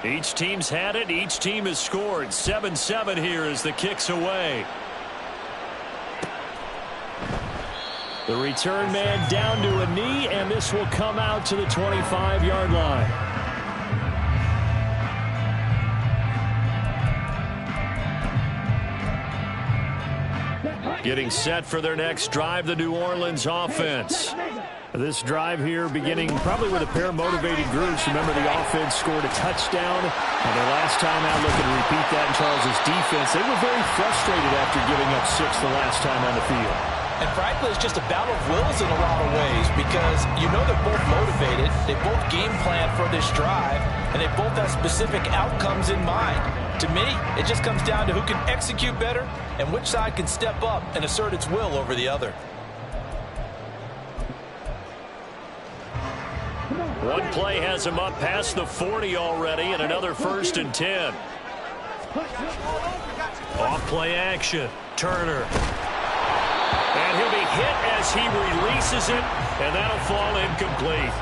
Each team's had it. Each team has scored. 7-7 here as the kick's away. The return man down to a knee, and this will come out to the 25-yard line. Getting set for their next drive, the New Orleans offense. This drive here beginning probably with a pair of motivated groups. Remember, the offense scored a touchdown, and their last time out looking to repeat that in Charles' defense. They were very frustrated after giving up 6 the last time on the field. And frankly, it's just a battle of wills in a lot of ways because you know they're both motivated. They both game plan for this drive, and they both have specific outcomes in mind. To me, it just comes down to who can execute better and which side can step up and assert its will over the other. One play has him up past the 40 already, and another 1st and 10. Off play action. Turner. And he'll be hit as he releases it, and that'll fall incomplete.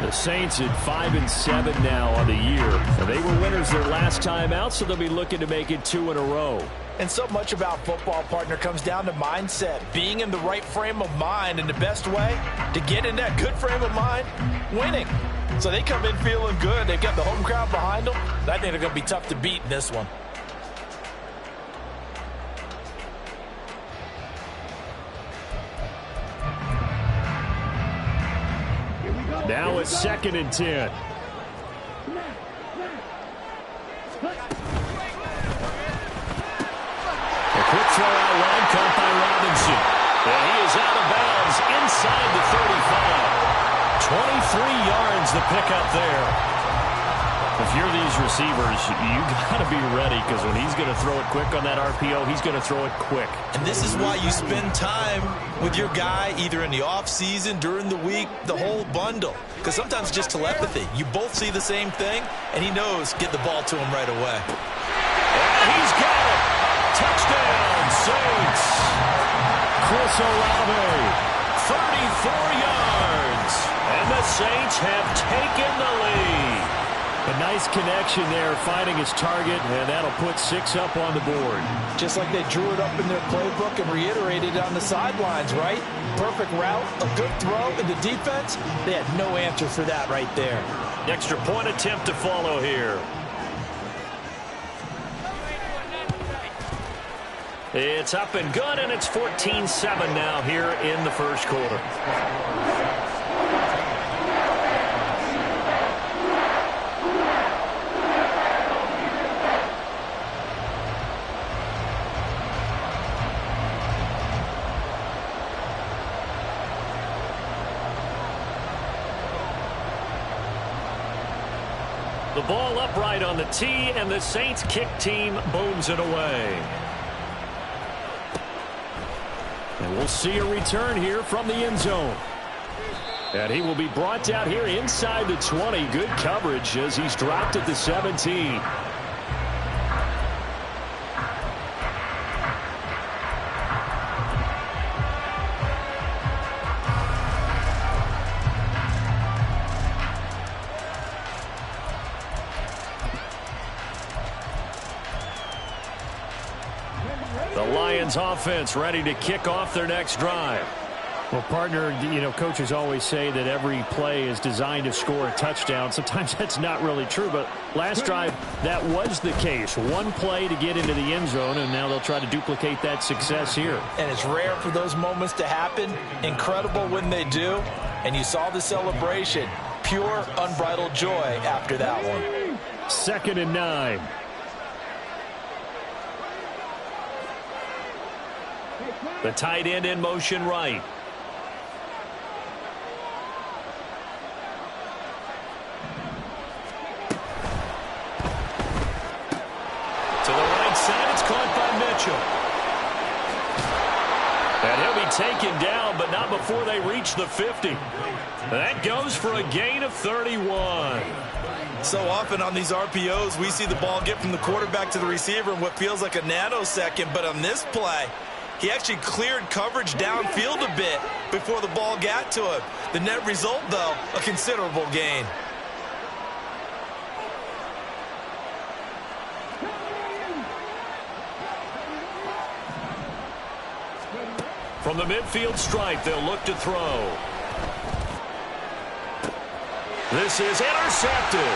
The Saints at 5-7 now on the year. And they were winners their last time out, so they'll be looking to make it 2 in a row. And so much about football, partner, comes down to mindset. Being in the right frame of mind, and the best way to get in that good frame of mind, winning. So they come in feeling good. They've got the home crowd behind them. I think they're going to be tough to beat in this one. Now it's 2nd and 10. A quick throw out line, caught by Robinson. And he is out of bounds inside the 35. 23 yards the pickup there. If you're these receivers, you got to be ready because when he's going to throw it quick on that RPO, he's going to throw it quick. And this is why you spend time with your guy either in the offseason, during the week, the whole bundle. Because sometimes it's just telepathy. You both see the same thing, and he knows get the ball to him right away. And he's got it. Touchdown, Saints. Chris Olave, 34 yards. And the Saints have taken the lead. A nice connection there, finding his target, and that'll put 6 up on the board. Just like they drew it up in their playbook and reiterated it on the sidelines, right? Perfect route, a good throw, and the defense, they had no answer for that right there. Extra point attempt to follow here. It's up and good, and it's 14-7 now here in the first quarter. The ball upright on the tee, and the Saints kick team booms it away. And we'll see a return here from the end zone. And he will be brought down here inside the 20. Good coverage as he's dropped at the 17. The Lions offense ready to kick off their next drive. Well, partner, you know, coaches always say that every play is designed to score a touchdown. Sometimes that's not really true, but last drive, that was the case. One play to get into the end zone, and now they'll try to duplicate that success here. And it's rare for those moments to happen. Incredible when they do. And you saw the celebration. Pure, unbridled joy after that one. 2nd and 9. The tight end in motion right. To the right side, it's caught by Mitchell. And he'll be taken down, but not before they reach the 50. That goes for a gain of 31. So often on these RPOs, we see the ball get from the quarterback to the receiver in what feels like a nanosecond, but on this play, he actually cleared coverage downfield a bit before the ball got to him. The net result, though, a considerable gain. From the midfield stripe, they'll look to throw. This is intercepted.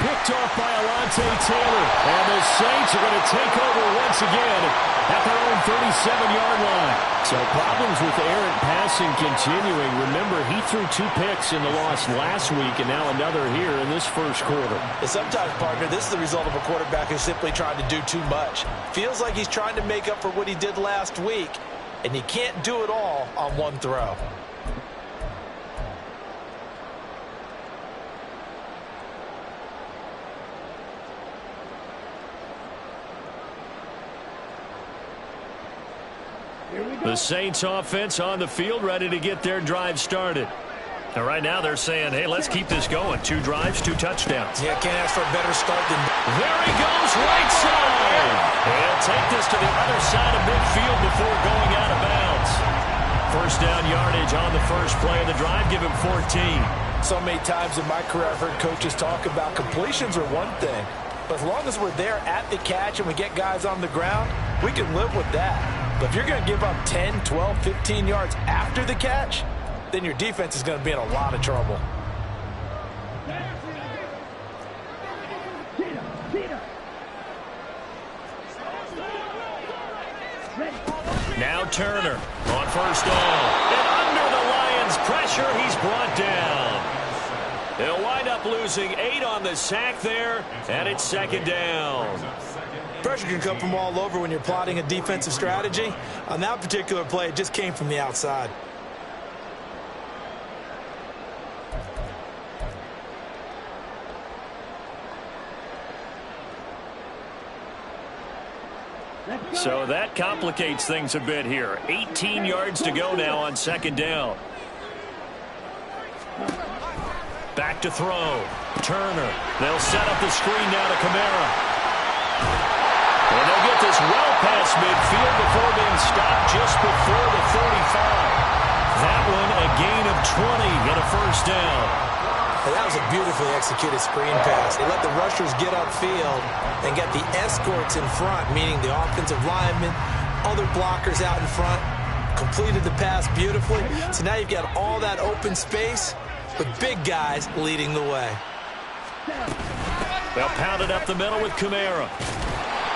Picked off by Alontae Taylor. And the Saints are going to take over once again at their own 37-yard line. So problems with errant passing continuing. Remember, he threw 2 picks in the loss last week and now another here in this first quarter. And sometimes, partner, this is the result of a quarterback who's simply trying to do too much. Feels like he's trying to make up for what he did last week, and he can't do it all on one throw. The Saints offense on the field, ready to get their drive started. And right now they're saying, hey, let's keep this going. 2 drives, 2 touchdowns. Yeah, can't ask for a better start than... There he goes, right side. He'll take this to the other side of midfield before going out of bounds. First down yardage on the first play of the drive. Give him 14. So many times in my career I've heard coaches talk about completions are one thing. But as long as we're there at the catch and we get guys on the ground, we can live with that. But if you're going to give up 10, 12, 15 yards after the catch, then your defense is going to be in a lot of trouble. Now Turner on first down. And under the Lions' pressure, he's brought down. They'll wind up losing 8 on the sack there, and it's second down. Pressure can come from all over when you're plotting a defensive strategy. On that particular play, it just came from the outside. So that complicates things a bit here. 18 yards to go now on second down. Back to throw. Turner. They'll set up the screen now to Kamara. And they'll get this well past midfield before being stopped just before the 35. That one a gain of 20 and a first down. And that was a beautifully executed screen pass. They let the rushers get upfield and get the escorts in front, meaning the offensive linemen, other blockers out in front, completed the pass beautifully. So now you've got all that open space with big guys leading the way. They'll pound it up the middle with Kamara.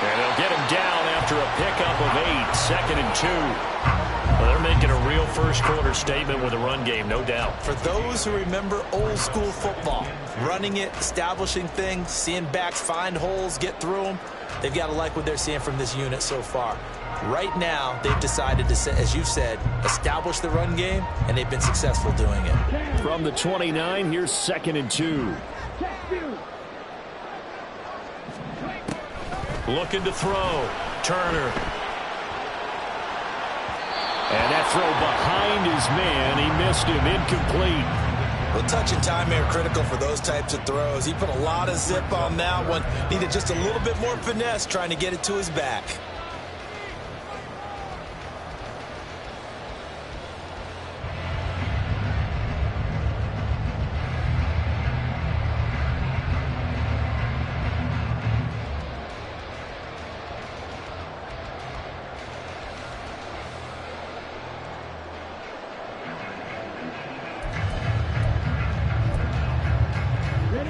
And they'll get him down after a pickup of 8, second and 2. Well, they're making a real first-quarter statement with a run game, no doubt. For those who remember old-school football, running it, establishing things, seeing backs find holes, get through them, they've got to like what they're seeing from this unit so far. Right now, they've decided to, as you said, establish the run game, and they've been successful doing it. From the 29, here's second and 2. Looking to throw. Turner. And that throw behind his man. He missed him. Incomplete. Well, touch and time are critical for those types of throws. He put a lot of zip on that one. Needed just a little bit more finesse trying to get it to his back.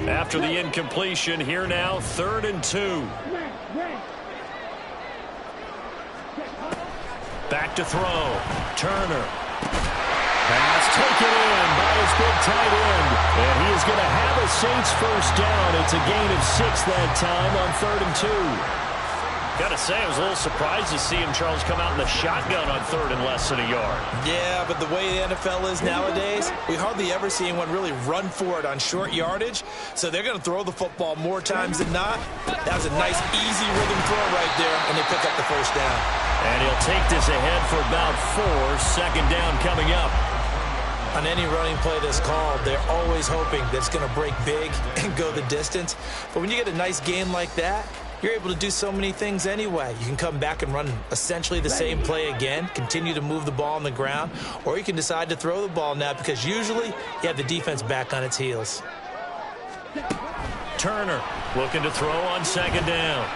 After the incompletion, here now, 3rd and 2. Back to throw. Turner. Pass taken in by his big tight end. And he is going to have a Saints first down. It's a gain of 6 that time on 3rd and 2. Got to say, I was a little surprised to see him, Charles, come out in the shotgun on 3rd and less than a yard. Yeah, but the way the NFL is nowadays, we hardly ever see anyone really run for it on short yardage. So they're going to throw the football more times than not. That was a nice, easy rhythm throw right there, and they pick up the first down. And he'll take this ahead for about 4. Second down coming up. On any running play that's called, they're always hoping that it's going to break big and go the distance. But when you get a nice gain like that, you're able to do so many things anyway. You can come back and run essentially the same play again, continue to move the ball on the ground, or you can decide to throw the ball now because usually you have the defense back on its heels. Turner looking to throw on second down.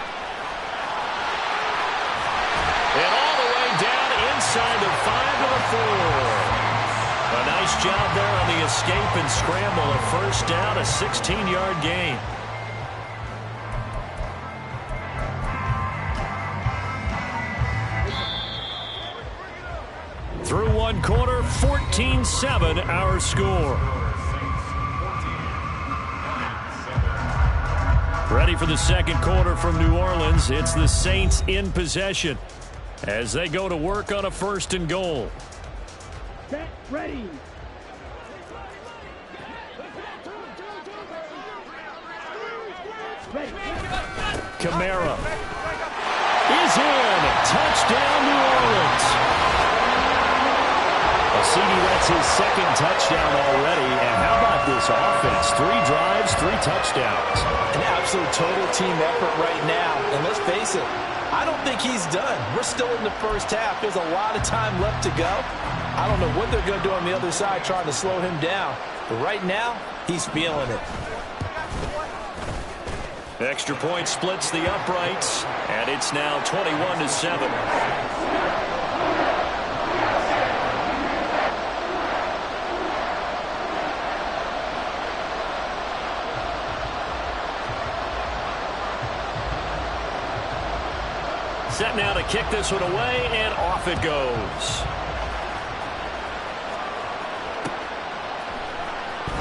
And all the way down inside the 5 to the 4. A nice job there on the escape and scramble. A first down, a 16-yard gain. Through one quarter, 14-7 our score. Ready for the second quarter from New Orleans. It's the Saints in possession as they go to work on a 1st and goal. Set, ready. Kamara is in. Touchdown, New Orleans. CD that's his second touchdown already. And how about this offense? 3 drives, 3 touchdowns. An absolute total team effort right now. And let's face it, I don't think he's done. We're still in the first half. There's a lot of time left to go. I don't know what they're going to do on the other side trying to slow him down. But right now, he's feeling it. Extra point splits the uprights, and it's now 21-7. Set now to kick this one away, and off it goes.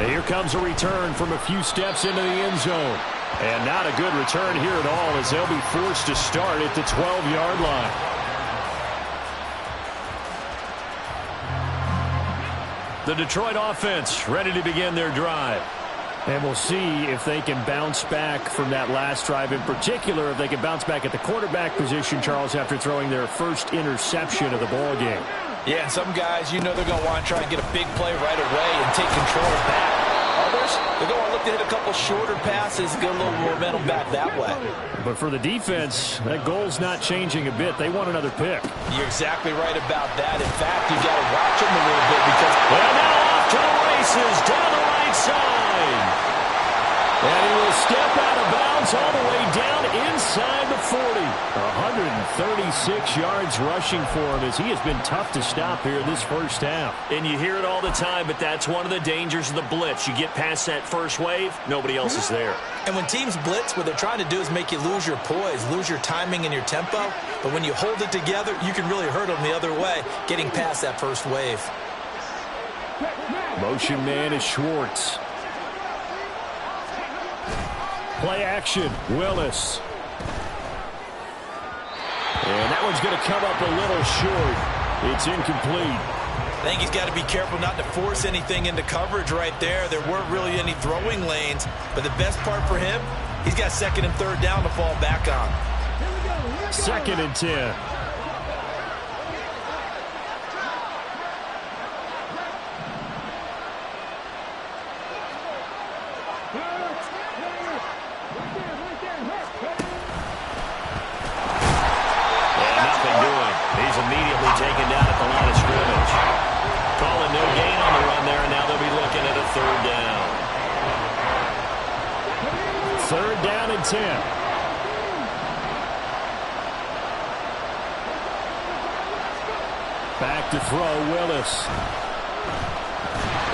And here comes a return from a few steps into the end zone. And not a good return here at all as they'll be forced to start at the 12-yard line. The Detroit offense ready to begin their drive. And we'll see if they can bounce back from that last drive. In particular, if they can bounce back at the quarterback position, Charles, after throwing their first interception of the ball game. Yeah, and some guys, you know they're going to want to try and get a big play right away and take control back. Others, they're going to look to hit a couple shorter passes, get a little momentum back that way. But for the defense, that goal's not changing a bit. They want another pick. You're exactly right about that. In fact, you've got to watch them a little bit because... Well, now off to the races, down the right side. And he will step out of bounds all the way down inside the 40. 136 yards rushing for him as he has been tough to stop here this first half. And you hear it all the time, but that's one of the dangers of the blitz. You get past that first wave, nobody else is there. And when teams blitz, what they're trying to do is make you lose your poise, lose your timing and your tempo. But when you hold it together, you can really hurt them the other way, getting past that first wave. Motion man is Schwartz. Play action, Willis. And that one's going to come up a little short. It's incomplete. I think he's got to be careful not to force anything into coverage right there. There weren't really any throwing lanes. But the best part for him, he's got 2nd and 3rd down to fall back on. 2nd and 10. Taken down at the line of scrimmage. Calling no gain on the run there, and now they'll be looking at a 3rd down. 3rd down and 10. Back to throw, Willis.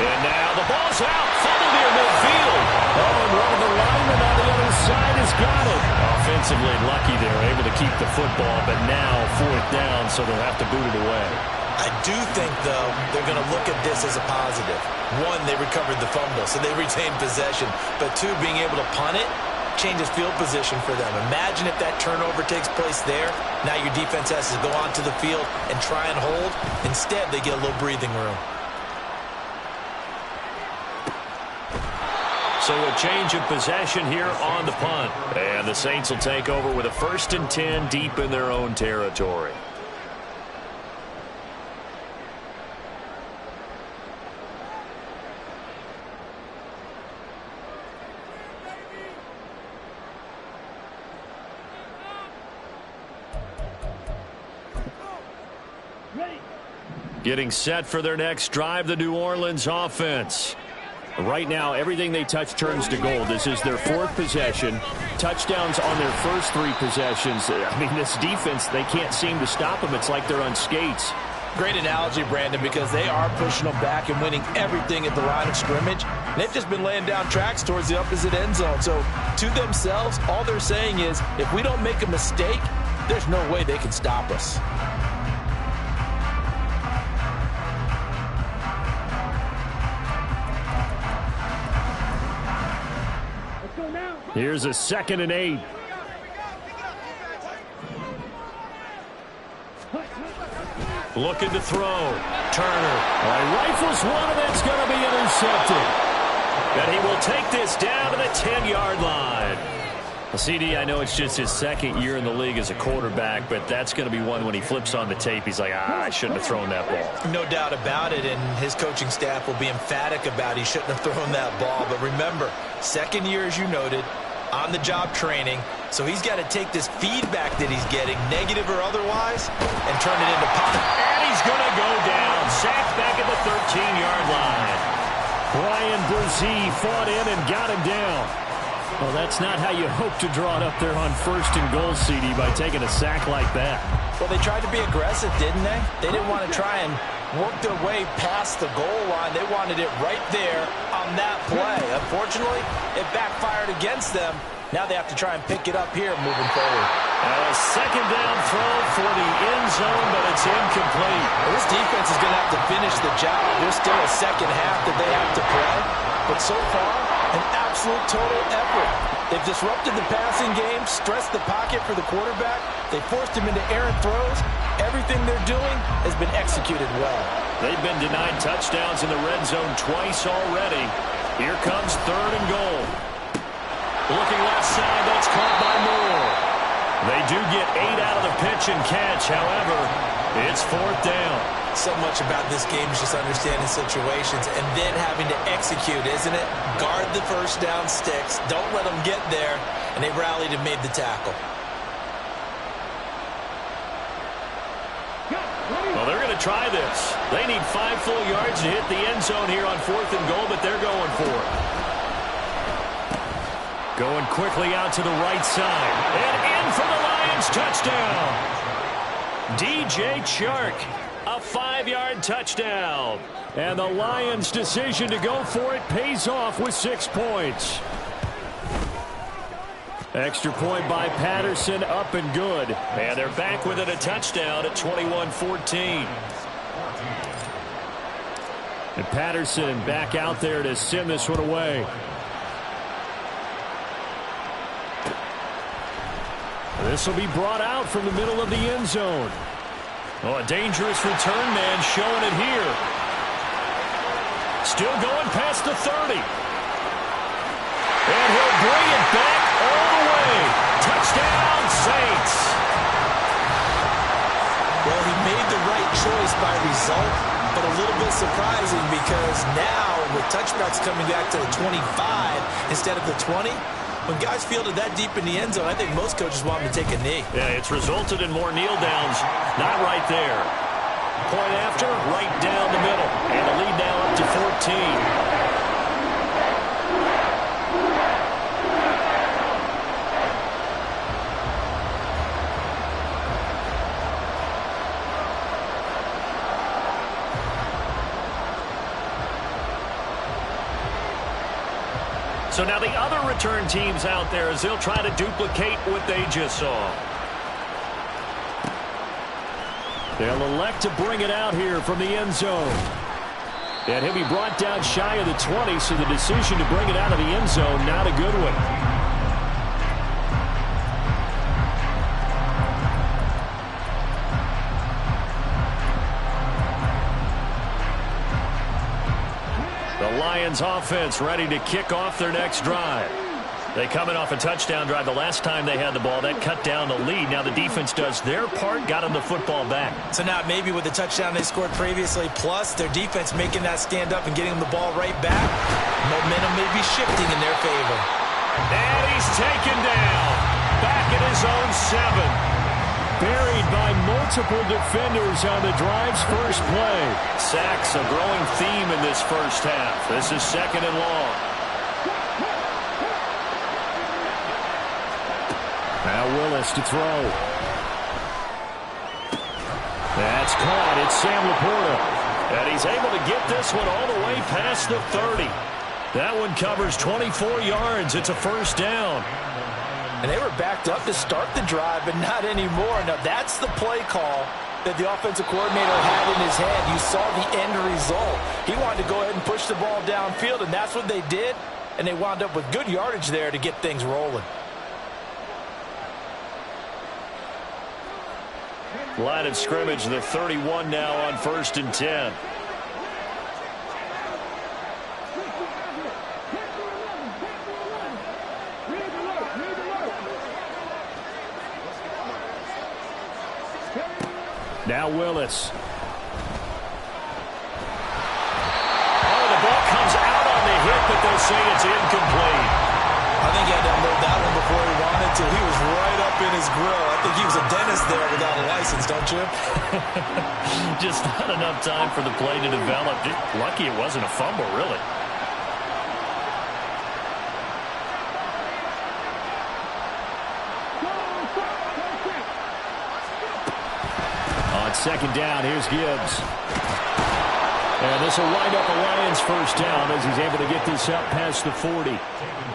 And now the ball's out. Fumble near midfield. Oh, and one of the linemen on the other side has got it. Offensively lucky they're able to keep the football, but now 4th down, so they'll have to boot it away. I do think, though, they're going to look at this as a positive. 1, they recovered the fumble, so they retained possession. But 2, being able to punt it changes field position for them. Imagine if that turnover takes place there. Now your defense has to go onto the field and try and hold. Instead, they get a little breathing room. So a change of possession here on the punt. And the Saints will take over with a 1st and 10 deep in their own territory. Getting set for their next drive, the New Orleans offense. Right now, everything they touch turns to gold. This is their 4th possession. Touchdowns on their first 3 possessions. I mean, this defense, they can't seem to stop them. It's like they're on skates. Great analogy, Brandon, because they are pushing them back and winning everything at the line of scrimmage. They've just been laying down tracks towards the opposite end zone. So to themselves, all they're saying is, if we don't make a mistake, there's no way they can stop us. Here's a 2nd and 8. Looking to throw. Turner. Rifles one, and it's going to be intercepted. And he will take this down to the 10-yard line. Well, CD, I know it's just his 2nd year in the league as a quarterback, but that's going to be one when he flips on the tape, he's like, I shouldn't have thrown that ball. No doubt about it, and his coaching staff will be emphatic about he shouldn't have thrown that ball. But remember, 2nd year, as you noted, on-the-job training, so he's got to take this feedback that he's getting, negative or otherwise, and turn it into positive. And he's going to go down, sacked back at the 13-yard line. Brian Brzee fought in and got him down. Well, that's not how you hope to draw it up there on 1st and goal, CD, by taking a sack like that. Well, they tried to be aggressive, didn't they? They didn't want to try and work their way past the goal line. They wanted it right there on that play. Unfortunately, it backfired against them. Now they have to try and pick it up here moving forward. A 2nd down throw for the end zone, but it's incomplete. Well, this defense is going to have to finish the job. There's still a 2nd half that they have to play. But so far, an absolute total effort. They've disrupted the passing game, stressed the pocket for the quarterback. They forced him into errant throws. Everything they're doing has been executed well. They've been denied touchdowns in the red zone twice already. Here comes 3rd and goal. Looking left side, that's caught by Moore. They do get 8 out of the pitch and catch. However, it's 4th down. So much about this game is just understanding situations and then having to execute, isn't it? Guard the first down sticks. Don't let them get there. And they rallied and made the tackle. Well, they're going to try this. They need 5 full yards to hit the end zone here on 4th and goal, but they're going for it. Going quickly out to the right side. And in for the Lions touchdown. DJ Chark, a 5-yard touchdown. And the Lions' decision to go for it pays off with 6 points. Extra point by Patterson, up and good. And they're back within a touchdown at 21-14. And Patterson back out there to send this one away. This will be brought out from the middle of the end zone. Oh, a dangerous return man showing it here. Still going past the 30. And he'll bring it back all the way. Touchdown, Saints. Well, he made the right choice by result, but a little bit surprising because now with touchbacks coming back to the 25 instead of the 20, when guys fielded that deep in the end zone, I think most coaches want them to take a knee. Yeah, it's resulted in more kneel downs. Not right there. Point after, right down the middle. And the lead now up to 14. So now the other return teams out there as they'll try to duplicate what they just saw. They'll elect to bring it out here from the end zone. And he'll be brought down shy of the 20, so the decision to bring it out of the end zone, not a good one. Lions offense ready to kick off their next drive. They coming off a touchdown drive the last time they had the ball. That cut down the lead. Now the defense does their part, got them the football back. So now maybe with the touchdown they scored previously, plus their defense making that stand up and getting them the ball right back, momentum may be shifting in their favor. And he's taken down. Back at his own 7. Buried by multiple defenders on the drive's first play. Sacks, a growing theme in this first half. This is 2nd and long. Now Willis to throw. That's caught. It's Sam Laporta. And he's able to get this one all the way past the 30. That one covers 24 yards. It's a first down. And they were backed up to start the drive, but not anymore. Now, that's the play call that the offensive coordinator had in his head. You saw the end result. He wanted to go ahead and push the ball downfield, and that's what they did. And they wound up with good yardage there to get things rolling. Line of scrimmage, the 31 now on 1st and 10. Now Willis. Oh, the ball comes out on the hit, but they'll say it's incomplete. I think he had to unload that one before he wanted to. He was right up in his grill. I think he was a dentist there without a license, don't you? Just not enough time for the play to develop. Lucky it wasn't a fumble, really. On 2nd down, here's Gibbs. And this will wind up a Lions first down as he's able to get this up past the 40.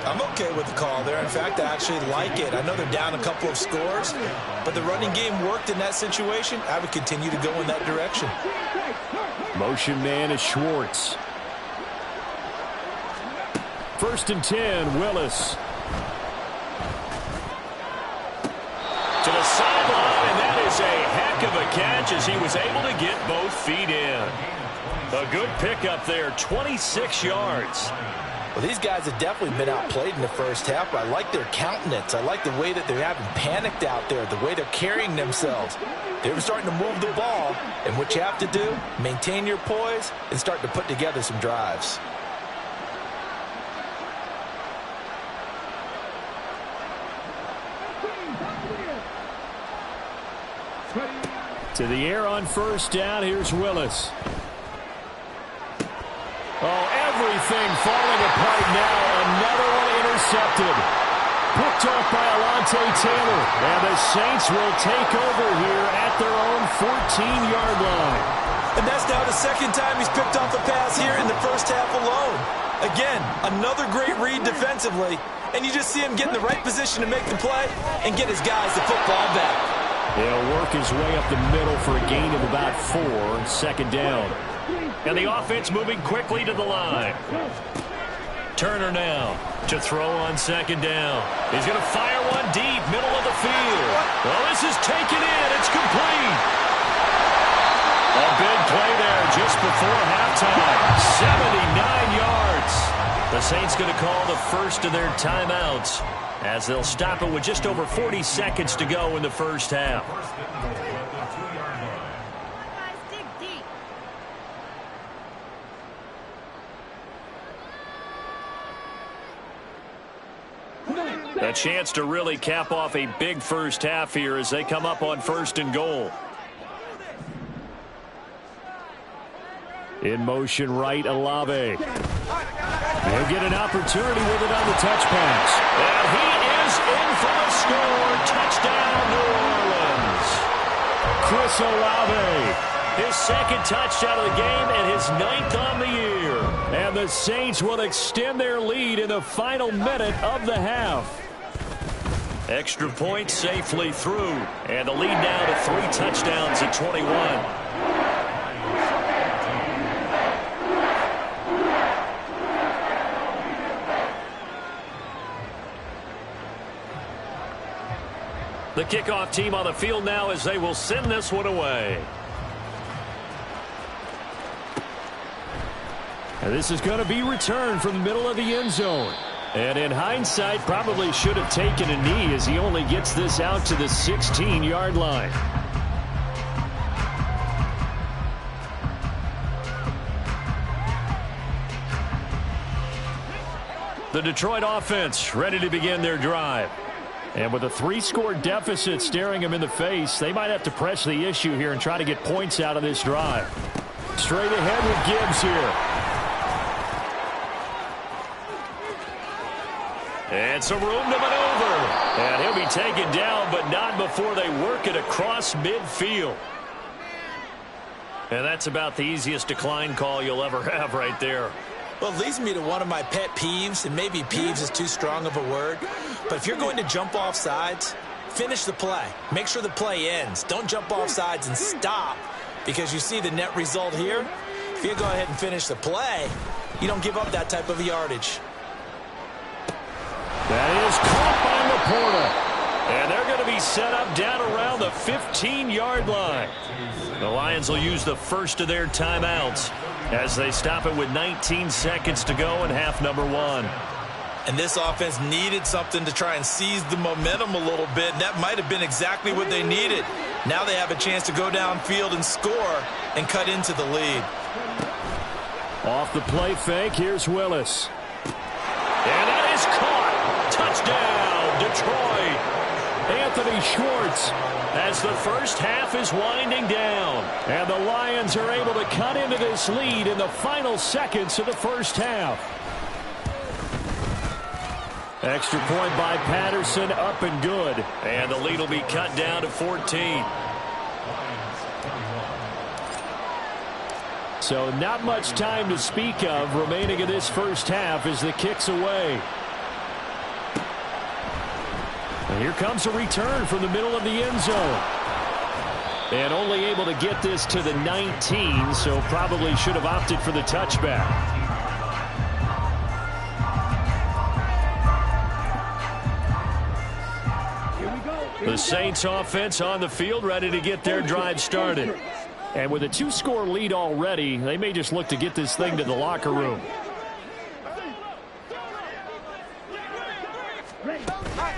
I'm okay with the call there. In fact, I actually like it. I know they're down a couple of scores, but the running game worked in that situation. I would continue to go in that direction. Motion man is Schwartz. 1st and 10, Willis. To the sideline, and that is a heck of a catch as he was able to get both feet in. A good pickup there, 26 yards. Well, these guys have definitely been outplayed in the first half, but I like their countenance. I like the way that they're having panicked out there, the way they're carrying themselves. They're starting to move the ball, and what you have to do, maintain your poise and start to put together some drives. To the air on 1st down, here's Willis. Oh, everything falling apart now. Another one intercepted. Picked off by Alontae Taylor. And the Saints will take over here at their own 14-yard line. And that's now the 2nd time he's picked off a pass here in the first half alone. Again, another great read defensively. And you just see him get in the right position to make the play and get his guys the football back. He'll work his way up the middle for a gain of about 4. 2nd down. And the offense moving quickly to the line. Turner now to throw on 2nd down. He's going to fire one deep, middle of the field. Well, this is taken in. It's complete. A big play there just before halftime. 79 yards. The Saints going to call the first of their timeouts as they'll stop it with just over 40 seconds to go in the first half. A chance to really cap off a big first half here as they come up on 1st and goal. In motion right, Olave. He'll get an opportunity with it on the touch pass. And he is in for the score. Touchdown, New Orleans. Chris Olave. His 2nd touchdown of the game and his 9th on the year. And the Saints will extend their lead in the final minute of the half. Extra point safely through. And the lead now to 3 touchdowns at 21. The kickoff team on the field now as they will send this one away. And this is going to be returned from the middle of the end zone. And in hindsight, probably should have taken a knee as he only gets this out to the 16-yard line. The Detroit offense ready to begin their drive. And with a 3-score deficit staring them in the face, they might have to press the issue here and try to get points out of this drive. Straight ahead with Gibbs here. And some room to maneuver. And he'll be taken down, but not before they work it across midfield. And that's about the easiest decline call you'll ever have right there. Well, it leads me to one of my pet peeves, and maybe peeves is too strong of a word, but if you're going to jump off sides, finish the play. Make sure the play ends. Don't jump off sides and stop, because you see the net result here. If you go ahead and finish the play, you don't give up that type of yardage. That is caught by Laporta. And they're going to be set up down around the 15-yard line. The Lions will use the first of their timeouts as they stop it with 19 seconds to go in half number 1. And this offense needed something to try and seize the momentum a little bit, and that might have been exactly what they needed. Now they have a chance to go downfield and score and cut into the lead. Off the play fake, here's Willis. And that is caught. Touchdown, Detroit. Anthony Schwartz as the first half is winding down. And the Lions are able to cut into this lead in the final seconds of the first half. Extra point by Patterson, up and good. And the lead will be cut down to 14. So not much time to speak of remaining in this first half as the kick's away. And here comes a return from the middle of the end zone. And only able to get this to the 19, so probably should have opted for the touchback. The Saints offense on the field, ready to get their drive started. And with a 2-score lead already, they may just look to get this thing to the locker room.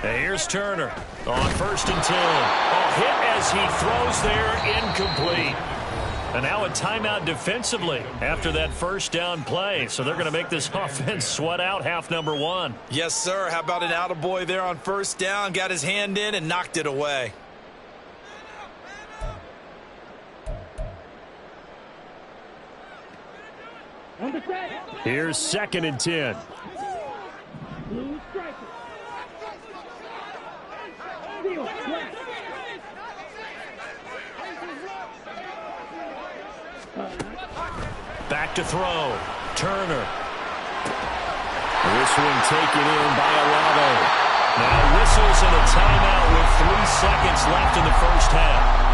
And here's Turner on 1st and 10. A hit as he throws there, incomplete. And now a timeout defensively after that first down play. So they're going to make this offense sweat out half number 1. Yes, sir. How about an attaboy there on 1st down? Got his hand in and knocked it away. Here's 2nd and 10. Back to throw. Turner. This one taken in by Olave. Now whistles and a timeout with 3 seconds left in the first half.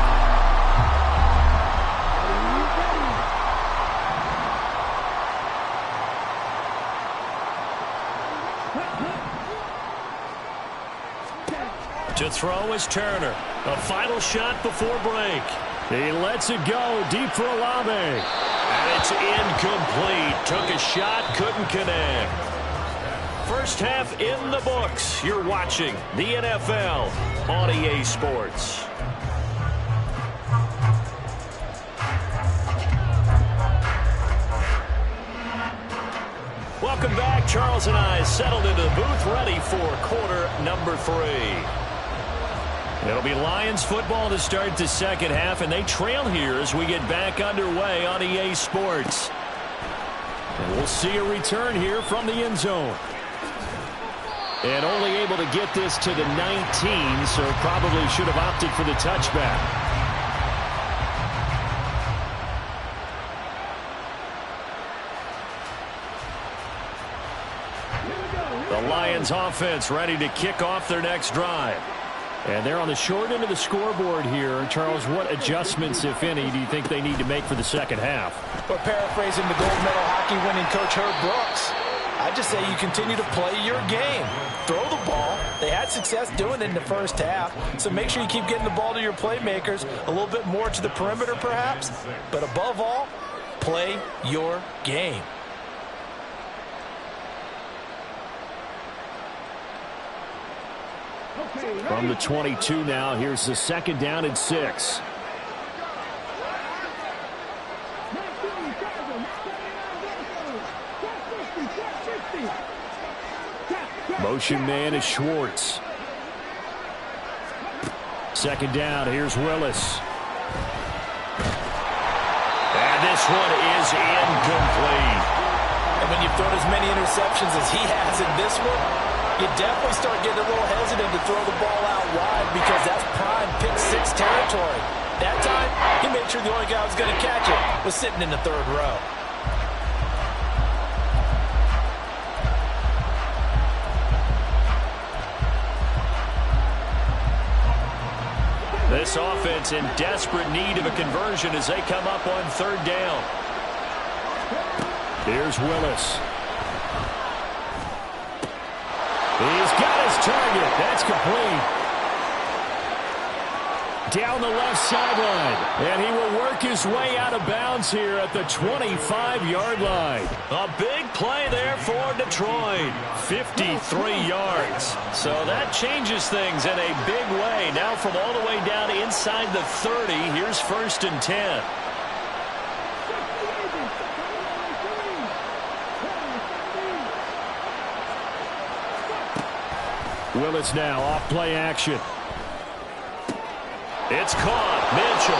To throw is Turner. A final shot before break. He lets it go deep for Olave. And it's incomplete. Took a shot, couldn't connect. First half in the books. You're watching the NFL on EA Sports. Welcome back. Charles and I settled into the booth, ready for quarter number 3. It'll be Lions football to start the second half, and they trail here as we get back underway on EA Sports. And we'll see a return here from the end zone. And only able to get this to the 19, so probably should have opted for the touchback. The Lions offense ready to kick off their next drive. And they're on the short end of the scoreboard here. Charles, what adjustments, if any, do you think they need to make for the second half? Well, paraphrasing the gold medal hockey winning coach Herb Brooks, I just say you continue to play your game. Throw the ball. They had success doing it in the first half, so make sure you keep getting the ball to your playmakers, a little bit more to the perimeter perhaps, but above all, play your game. From the 22 now, here's the 2nd down and 6. Motion man is Schwartz. 2nd down, here's Willis. And this one is incomplete. And when you've thrown as many interceptions as he has in this one, you definitely start getting a little hesitant to throw the ball out wide because that's prime pick 6 territory. That time, he made picture, the only guy who was going to catch it was sitting in the third row. This offense in desperate need of a conversion as they come up on third down. Here's Willis. He's got his target. That's complete. Down the left sideline. And he will work his way out of bounds here at the 25-yard line. A big play there for Detroit. 53 yards. So that changes things in a big way. Now from all the way down inside the 30, here's 1st and 10. Willis now off play action. It's caught. Mitchell.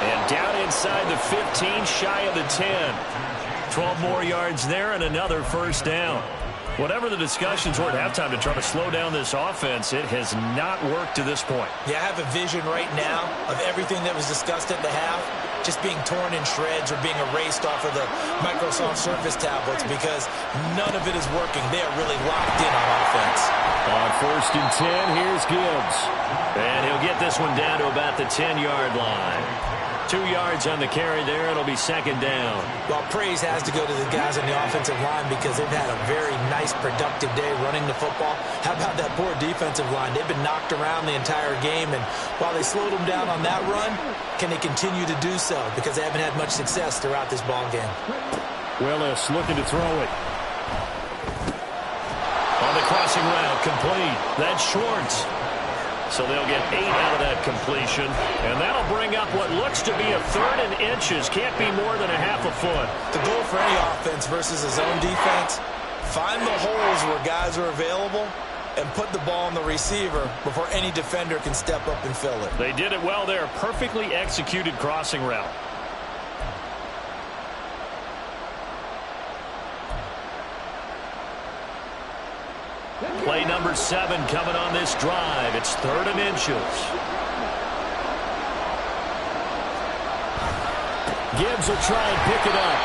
And down inside the 15, shy of the 10. 12 more yards there and another 1st down. Whatever the discussions were at halftime to try to slow down this offense, it has not worked to this point. Yeah, I have a vision right now of everything that was discussed at the half just being torn in shreds or being erased off of the Microsoft Surface tablets because none of it is working. They are really locked in on offense. On 1st and 10, here's Gibbs. And he'll get this one down to about the 10-yard line. 2 yards on the carry there. It'll be 2nd down. Well, praise has to go to the guys on the offensive line because they've had a very nice, productive day running the football. How about that poor defensive line? They've been knocked around the entire game, and while they slowed them down on that run, can they continue to do so? Because they haven't had much success throughout this ball game. Willis looking to throw it. On the crossing route, complete. That's Schwartz. So they'll get 8 out of that completion. And that'll bring up what looks to be a 3rd and inches. Can't be more than a half a foot. The goal for any offense versus a zone defense, find the holes where guys are available and put the ball on the receiver before any defender can step up and fill it. They did it well there. Perfectly executed crossing route. Play number 7 coming on this drive. It's 3rd and inches. Gibbs will try and pick it up.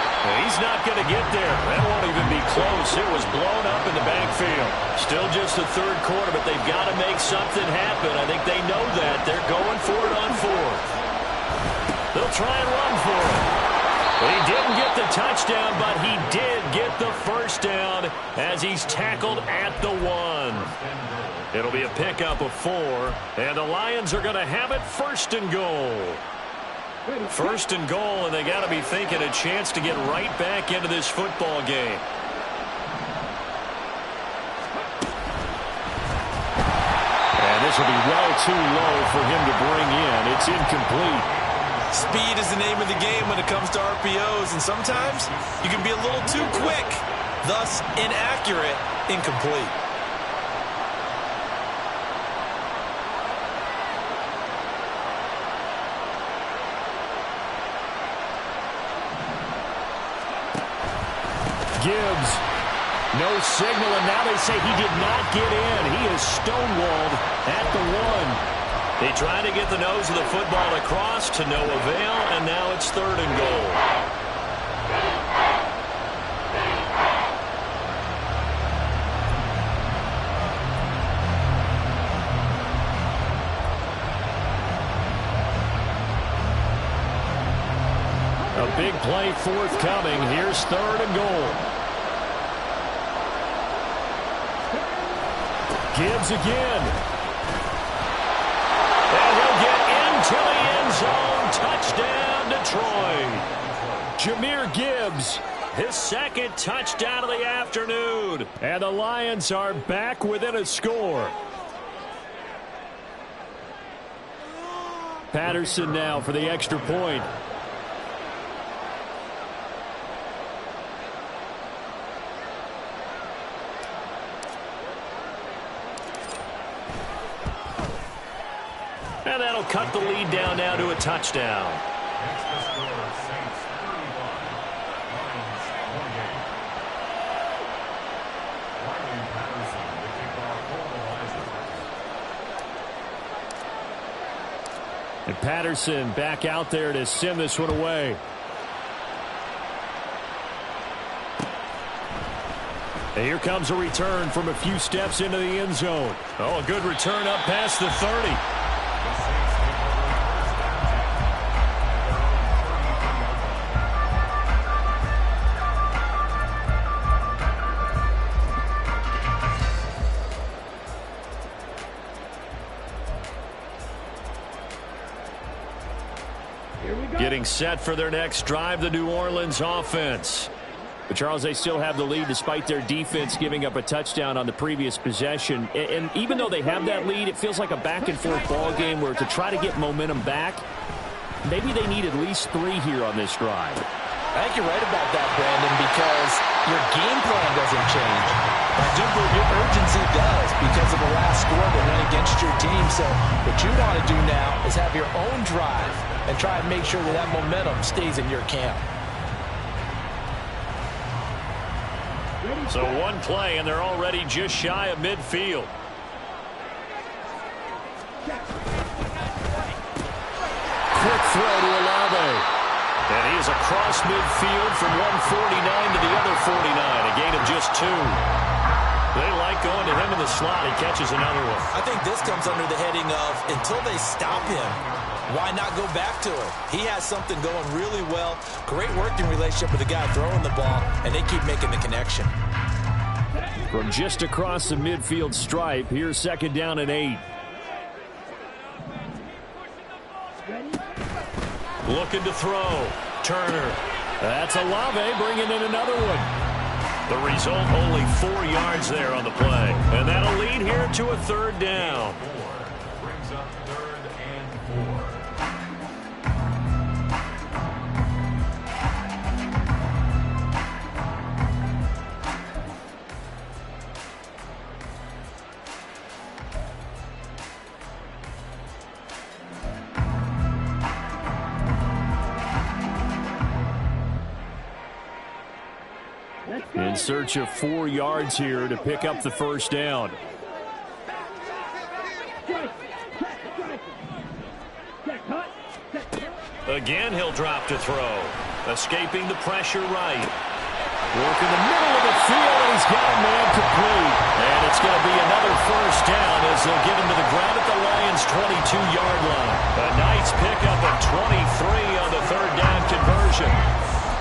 He's not going to get there. That won't even be close. It was blown up in the backfield. Still just the 3rd quarter, but they've got to make something happen. I think they know that. They're going for it on 4th. They'll try and run for it. He didn't get the touchdown, but he did get the 1st down as he's tackled at the 1. It'll be a pickup of 4, and the Lions are going to have it 1st and goal. 1st and goal, and they got to be thinking a chance to get right back into this football game. And this will be well too low for him to bring in. It's incomplete. Speed is the name of the game when it comes to RPOs, and sometimes you can be a little too quick, thus inaccurate, incomplete. Gibbs, no signal, and now they say he did not get in. He is stonewalled at the 1. They tried to get the nose of the football across to no avail, and now it's 3rd and goal. A big play forthcoming. Here's 3rd and goal. Gibbs again. And he'll get into the end zone. Touchdown, Detroit. Jahmyr Gibbs, his 2nd touchdown of the afternoon. And the Lions are back within a score. Patterson now for the extra point. And that'll cut the lead down now to a touchdown. And Patterson back out there to send this one away. And here comes a return from a few steps into the end zone. Oh, a good return up past the 30. Getting set for their next drive, the New Orleans offense. But, Charles, they still have the lead despite their defense giving up a touchdown on the previous possession. And even though they have that lead, it feels like a back-and-forth ball game where to try to get momentum back, maybe they need at least 3 here on this drive. I think you're right about that, Brandon, because your game plan doesn't change. I do believe your urgency does because of the last score that went against your team. So what you want to do now is have your own drive and try and make sure that that momentum stays in your camp. So one play, and they're already just shy of midfield. Quick throw to Olave. And he is across midfield from 149 to the other 49, a gain of just 2. They like going to him in the slot. He catches another one. I think this comes under the heading of until they stop him, why not go back to him? He has something going really well. Great working relationship with the guy throwing the ball, and they keep making the connection. From just across the midfield stripe, here's 2nd down and 8. Looking to throw. Turner. That's Olave bringing in another one. The result, only 4 yards there on the play. And that'll lead here to a 3rd down. Brings up 3rd and 4. In search of 4 yards here to pick up the 1st down. Again, he'll drop to throw. Escaping the pressure right. Working the middle of the field, and he's got a man complete. And it's going to be another 1st down as they'll get him to the ground at the Lions' 22-yard line. A nice pickup of 23 on the 3rd down conversion.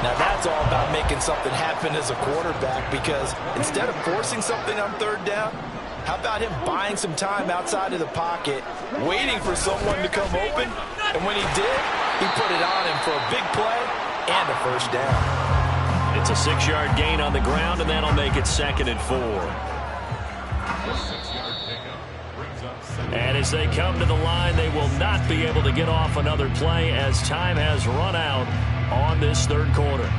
Now that's all about making something happen as a quarterback, because instead of forcing something on 3rd down, how about him buying some time outside of the pocket, waiting for someone to come open, and when he did, he put it on him for a big play and a 1st down. It's a 6-yard gain on the ground, and that'll make it 2nd and 4. And as they come to the line, they will not be able to get off another play as time has run out on this 3rd quarter.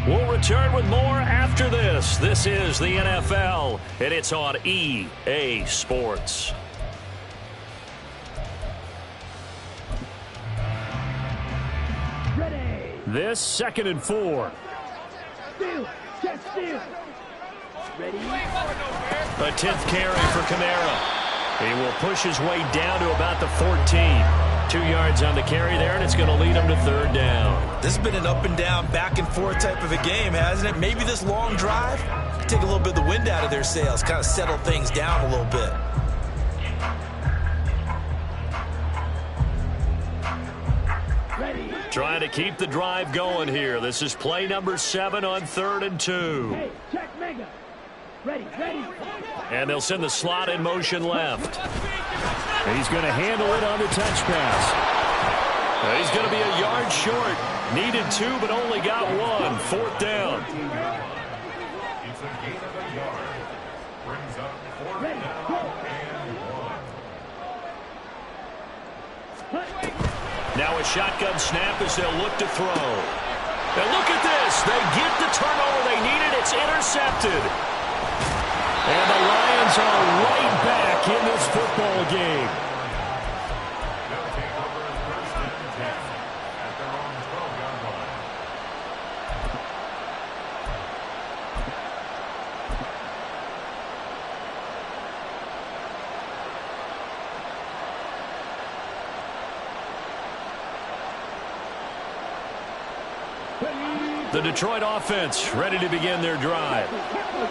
We'll return with more after this. This is the NFL, and it's on EA Sports. Ready. This 2nd and 4. Steal. Check steal. Ready. A 10th carry for Kamara. He will push his way down to about the 14. 2 yards on the carry there, and it's going to lead him to 3rd down. This has been an up-and-down, back-and-forth type of a game, hasn't it? Maybe this long drive could take a little bit of the wind out of their sails, kind of settle things down a little bit. Ready. Trying to keep the drive going here. This is play number 7 on 3rd and 2. Hey, check mega. Ready. And they'll send the slot in motion left. He's going to handle it on the touch pass. He's going to be a yard short. Needed 2, but only got 1. 4th down. It's a gain of a yard. Brings up 4th down and 1. Now a shotgun snap as they'll look to throw. And look at this. They get the turnover they needed. It's intercepted. And the Lions are right back in this football game. They'll take over 1st and 10 at their own 12-yard line. The Detroit offense ready to begin their drive.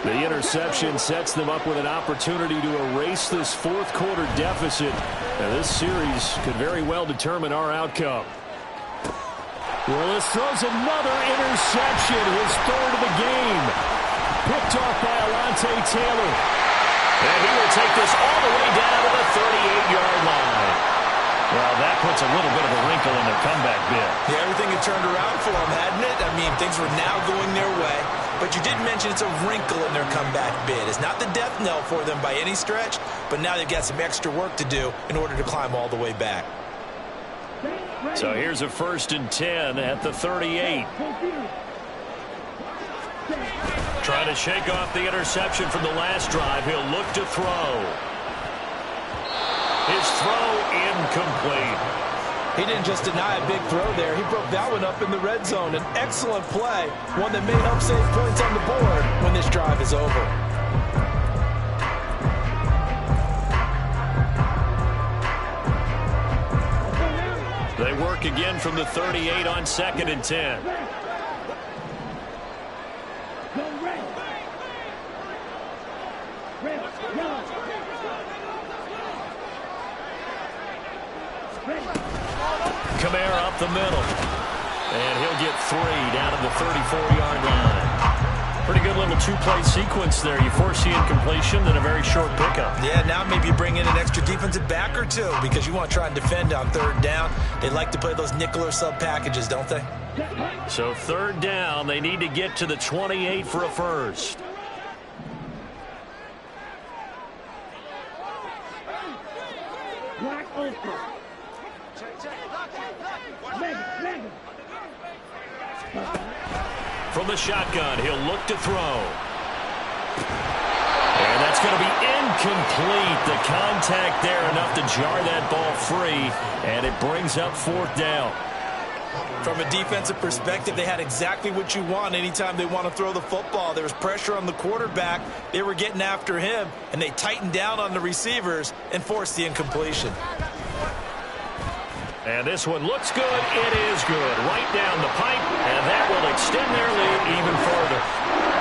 The interception sets them up with an opportunity to erase this fourth quarter deficit. Now, this series could very well determine our outcome. Willis throws another interception, his third of the game. Picked off by Alontae Taylor. And he will take this all the way down to the 38-yard line. Well, that puts a little bit of a wrinkle in their comeback bid. Yeah, everything had turned around for them, hadn't it? I mean, things were now going their way. But you did mention it's a wrinkle in their comeback bid. It's not the death knell for them by any stretch, but now they've got some extra work to do in order to climb all the way back. So here's a 1st and 10 at the 38. Trying to shake off the interception from the last drive. He'll look to throw. His throw incomplete. He didn't just deny a big throw there. He broke that one up in the red zone. An excellent play. One that may help save points on the board when this drive is over. They work again from the 38 on 2nd and 10. Kamara up the middle. And he'll get 3 down to the 34-yard line. Pretty good little two-play sequence there. You force the incompletion, then a very short pickup. Yeah, now maybe you bring in an extra defensive back or two because you want to try and defend on 3rd down. They like to play those nickel or sub packages, don't they? So 3rd down, they need to get to the 28 for a first. From the shotgun, he'll look to throw. And that's going to be incomplete. The contact there enough to jar that ball free, and it brings up 4th down. From a defensive perspective, they had exactly what you want anytime they want to throw the football. There was pressure on the quarterback. They were getting after him, and they tightened down on the receivers and forced the incompletion. And this one looks good. It is good. Right down the pipe, and that will extend their lead even further.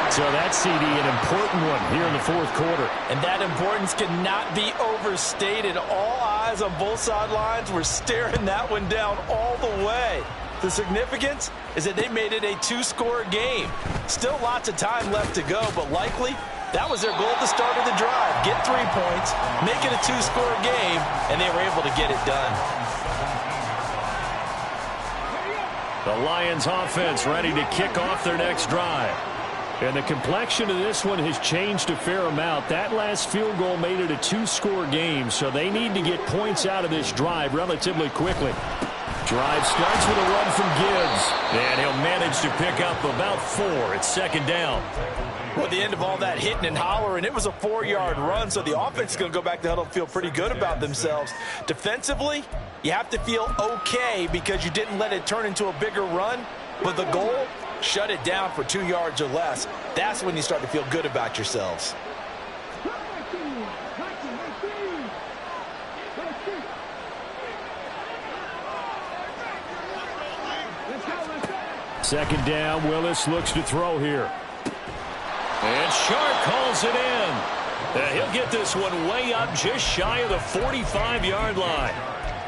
So that's, CD, an important one here in the 4th quarter. And that importance cannot be overstated. All eyes on both sidelines were staring that one down all the way. The significance is that they made it a 2-score game. Still lots of time left to go, but likely that was their goal at the start of the drive. Get 3 points, make it a 2-score game, and they were able to get it done. The Lions offense ready to kick off their next drive. And the complexion of this one has changed a fair amount. That last field goal made it a 2-score game, so they need to get points out of this drive relatively quickly. Drive starts with a run from Gibbs, and he'll manage to pick up about 4. It's 2nd down. Well, at the end of all that hitting and hollering, it was a 4-yard run, so the offense is going to go back to the huddle and feel pretty good about themselves. Defensively, you have to feel okay because you didn't let it turn into a bigger run, but the goal, shut it down for 2 yards or less. That's when you start to feel good about yourselves. Second down, Willis looks to throw here. And Sharp calls it in. And he'll get this one way up just shy of the 45-yard line.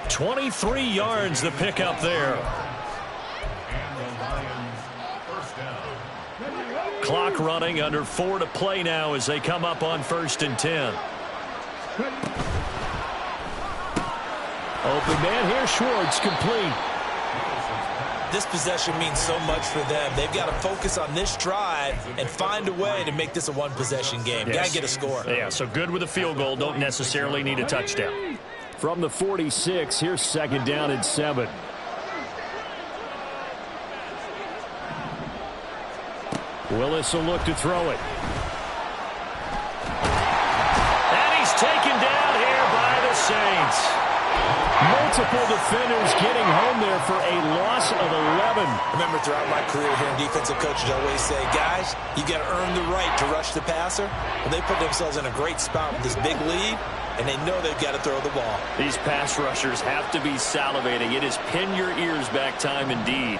23 yards the pickup there. Clock running, under 4 to play now as they come up on 1st and 10. Open man here, Schwartz, complete. This possession means so much for them. They've got to focus on this drive and find a way to make this a one-possession game. Yes. Got to get a score. Yeah, so good with a field goal. Don't necessarily need a touchdown. From the 46, here's 2nd down and 7. Willis will look to throw it. And he's taken down here by the Saints. Multiple defenders getting home there for a loss of 11. Remember, throughout my career here in defensive coaches always say, guys, you got to earn the right to rush the passer. Well, they put themselves in a great spot with this big lead, and they know they've got to throw the ball. These pass rushers have to be salivating. It is pin your ears back time indeed.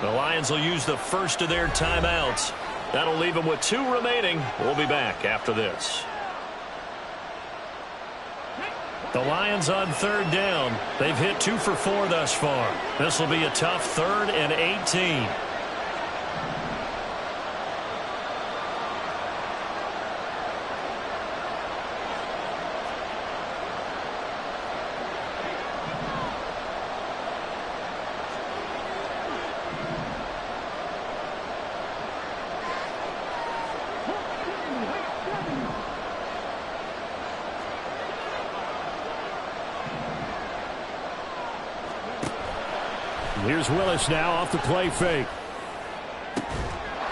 The Lions will use the first of their timeouts. That'll leave them with 2 remaining. We'll be back after this. The Lions on 3rd down. They've hit 2 for 4 thus far. This will be a tough 3rd and 18. Here's Willis now off the play fake.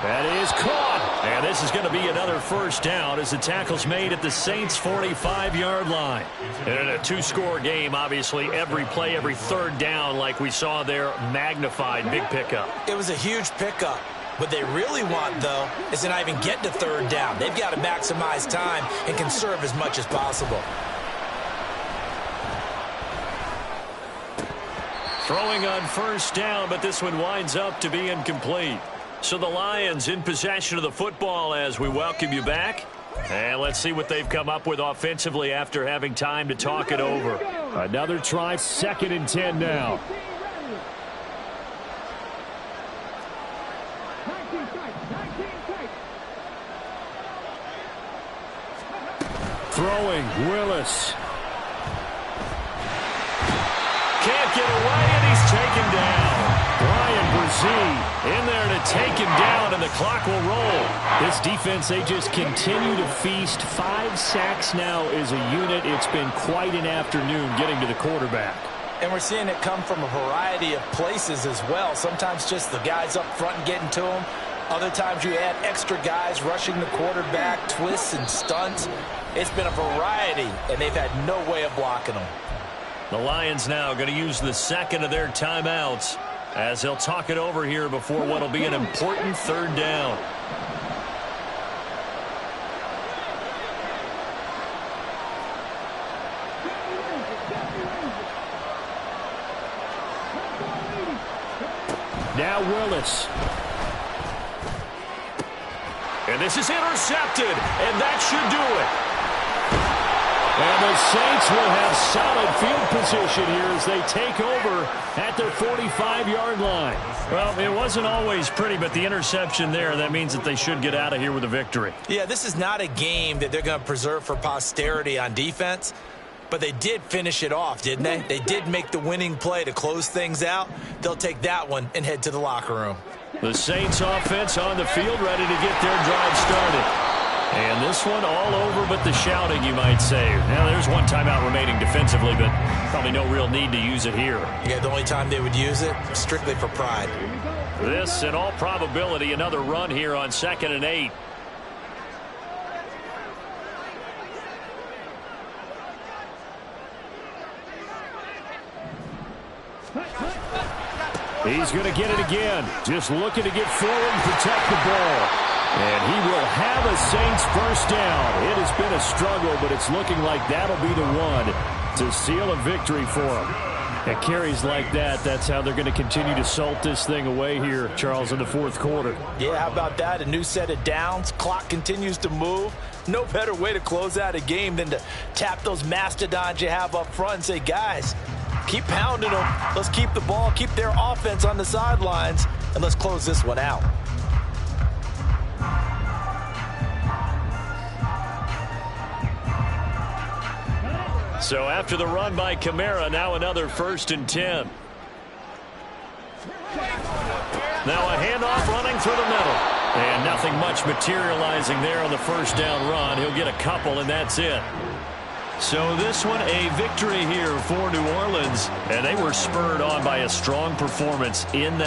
That is caught. And this is going to be another first down as the tackle's made at the Saints' 45-yard line. And in a 2-score game, obviously, every play, every 3rd down, like we saw there, magnified. Big pickup. It was a huge pickup. What they really want, though, is to not even get to 3rd down. They've got to maximize time and conserve as much as possible. Throwing on first down, but this one winds up to be incomplete. So the Lions in possession of the football as we welcome you back. And let's see what they've come up with offensively after having time to talk it over. Another try, 2nd and 10 now. Throwing, Willis. Can't get away, and he's taken down. Brian Brzee in there to take him down, and the clock will roll. This defense, they just continue to feast. 5 sacks now as a unit. It's been quite an afternoon getting to the quarterback. And we're seeing it come from a variety of places as well. Sometimes just the guys up front and getting to him. Other times you add extra guys rushing the quarterback, twists and stunts. It's been a variety, and they've had no way of blocking them. The Lions now going to use the 2nd of their timeouts as they'll talk it over here before what will be an important 3rd down. Now Willis. And this is intercepted, and that should do it. And the Saints will have solid field position here as they take over at their 45-yard line. Well, it wasn't always pretty, but the interception there, that means that they should get out of here with a victory. Yeah, this is not a game that they're going to preserve for posterity on defense, but they did finish it off, didn't they? They did make the winning play to close things out. They'll take that one and head to the locker room. The Saints offense on the field ready to get their drive started. And this one all over but the shouting, you might say. Now, there's 1 timeout remaining defensively, but probably no real need to use it here. Yeah, the only time they would use it, strictly for pride. This, in all probability, another run here on 2nd and 8. He's going to get it again. Just looking to get forward and protect the ball. And he will have a Saints first down. It has been a struggle, but it's looking like that'll be the one to seal a victory for him. At carries like that, that's how they're going to continue to salt this thing away here, Charles, in the 4th quarter. Yeah, how about that? A new set of downs. Clock continues to move. No better way to close out a game than to tap those mastodons you have up front and say, guys, keep pounding them. Let's keep the ball, keep their offense on the sidelines, and let's close this one out. So after the run by Kamara, now another 1st and 10. Now a handoff running through the middle. And nothing much materializing there on the first down run. He'll get a couple, and that's it. So this one, a victory here for New Orleans. And they were spurred on by a strong performance in that.